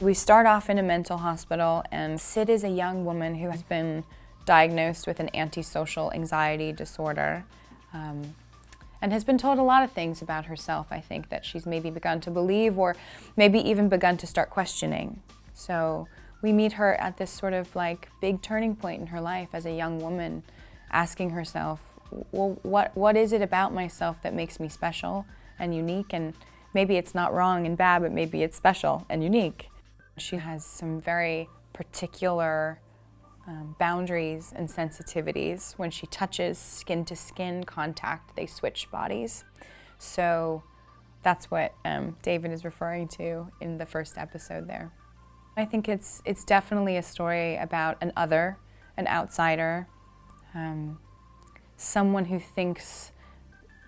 We start off in a mental hospital, and Sid is a young woman who has been diagnosed with an antisocial anxiety disorder and has been told a lot of things about herself, I think, that she's maybe begun to believe or maybe even begun to start questioning. So we meet her at this sort of like big turning point in her life as a young woman, asking herself, well, what is it about myself that makes me special and unique? And maybe it's not wrong and bad, but maybe it's special and unique. She has some very particular boundaries and sensitivities. When she touches skin-to-skin contact, they switch bodies. So that's what David is referring to in the first episode there. I think it's definitely a story about an other, an outsider, someone who thinks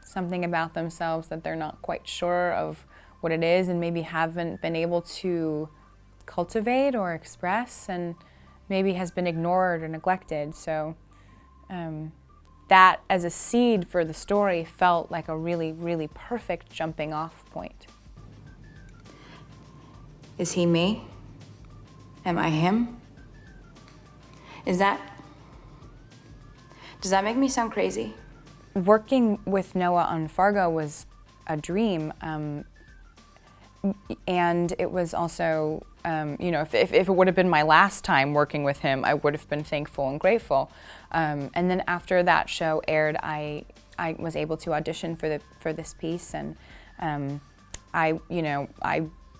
something about themselves that they're not quite sure of what it is and maybe haven't been able to cultivate or express, and maybe has been ignored or neglected. So that as a seed for the story felt like a really, really perfect jumping off point. Is he me? Am I him? Does that make me sound crazy? Working with Noah on Fargo was a dream, and it was also, if it would have been my last time working with him, I would have been thankful and grateful. And then after that show aired, I was able to audition for this piece, and I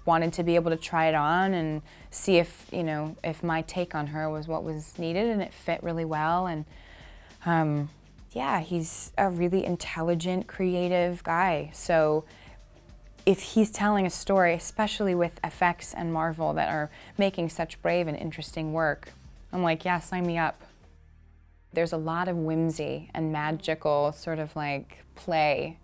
wanted to be able to try it on and see if my take on her was what was needed, and it fit really well. And yeah, he's a really intelligent, creative guy. So if he's telling a story, especially with FX and Marvel that are making such brave and interesting work, I'm like, yeah, sign me up. There's a lot of whimsy and magical sort of like play,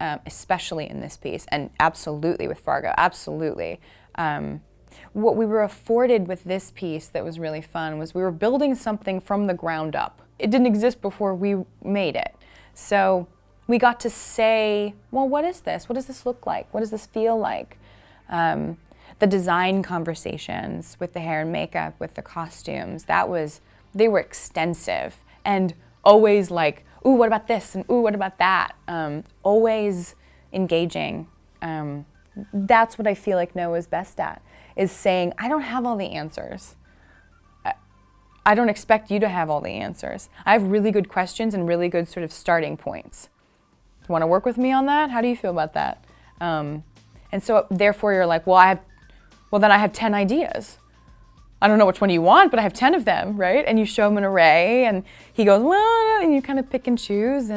especially in this piece, and absolutely with Fargo, absolutely. What we were afforded with this piece that was really fun was we were building something from the ground up. It didn't exist before we made it. So we got to say, well, what is this? What does this look like? What does this feel like? The design conversations with the hair and makeup, with the costumes, they were extensive and always like, ooh, what about this? And ooh, what about that? Always engaging. That's what I feel like Noah's best at, is saying, I don't have all the answers. I don't expect you to have all the answers. I have really good questions and really good sort of starting points. You want to work with me on that? How do you feel about that? And so therefore you're like, well, then I have 10 ideas. I don't know which one you want, but I have 10 of them, right? And you show him an array, and he goes, well, and you kind of pick and choose.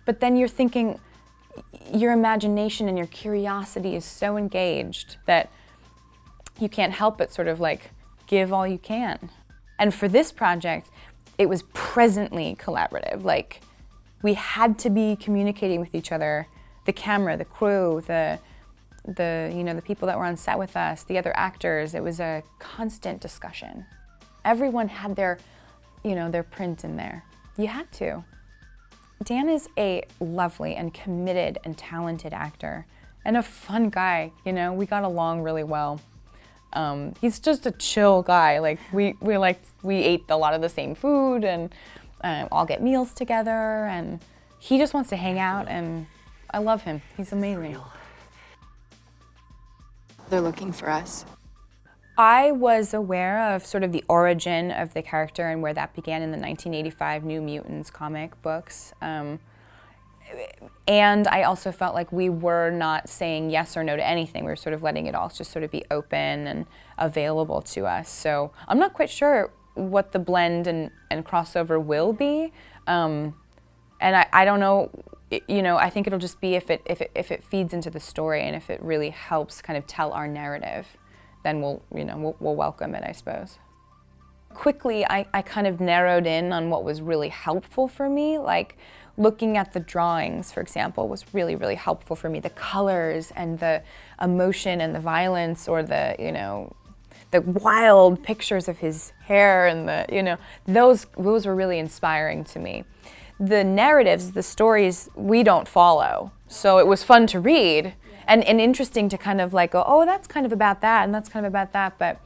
But then you're thinking, your imagination and your curiosity is so engaged that you can't help but sort of like give all you can. And for this project, it was presently collaborative. Like, we had to be communicating with each other, the camera, the crew, the people that were on set with us, the other actors. It was a constant discussion. Everyone had their print in there. You had to. Dan is a lovely and committed and talented actor and a fun guy. We got along really well. He's just a chill guy. Like we ate a lot of the same food and all get meals together, and he just wants to hang out, and I love him. He's amazing. They're looking for us. I was aware of sort of the origin of the character and where that began in the 1985 New Mutants comic books. And I also felt like we were not saying yes or no to anything. We were sort of letting it all just sort of be open and available to us. So I'm not quite sure what the blend and crossover will be. And I don't know, I think it'll just be if it feeds into the story and if it really helps kind of tell our narrative, then we'll welcome it, I suppose. Quickly, I kind of narrowed in on what was really helpful for me. Like, looking at the drawings, for example, was really, really helpful for me. The colors and the emotion and the violence, or the wild pictures of his hair and those were really inspiring to me. The narratives, the stories, we don't follow. So it was fun to read, and interesting to kind of like go, oh, that's kind of about that, and that's kind of about that, but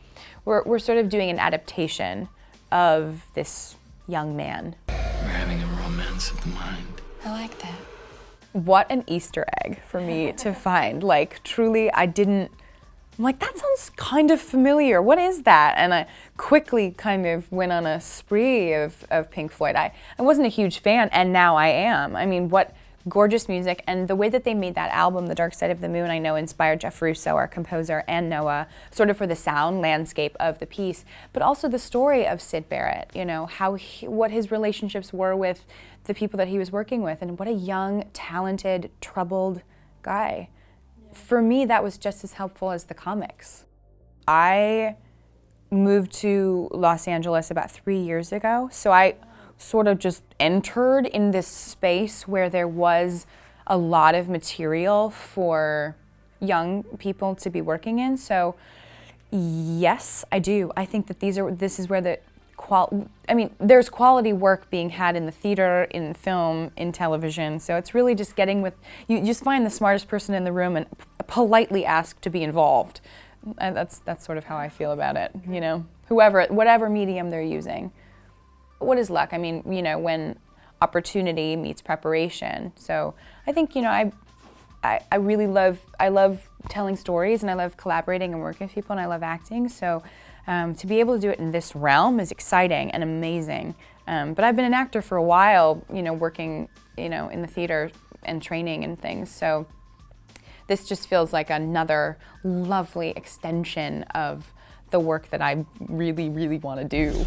we're sort of doing an adaptation of this young man. We're having a romance of the mind. I like that. What an Easter egg for me to find. Like, truly, I'm like, that sounds kind of familiar. What is that? And I quickly kind of went on a spree of Pink Floyd. I wasn't a huge fan, and now I am. I mean, what gorgeous music. And the way that they made that album, The Dark Side of the Moon, I know inspired Jeff Russo, our composer, and Noah, sort of for the sound landscape of the piece, but also the story of Syd Barrett, you know, what his relationships were with the people that he was working with, and what a young, talented, troubled guy. For me, that was just as helpful as the comics. I moved to Los Angeles about 3 years ago, so I sort of just entered in this space where there was a lot of material for young people to be working in. So yes, I do. I think that this is where there's quality work being had in the theater, in film, in television. So it's really just you just find the smartest person in the room and politely ask to be involved. And that's sort of how I feel about it, you know, whatever medium they're using. What is luck? I mean, you know, when opportunity meets preparation. So I think, you know, I really love telling stories, and I love collaborating and working with people, and I love acting. So to be able to do it in this realm is exciting and amazing. But I've been an actor for a while, you know, working, you know, in the theater and training and things. So this just feels like another lovely extension of the work that I really, really want to do.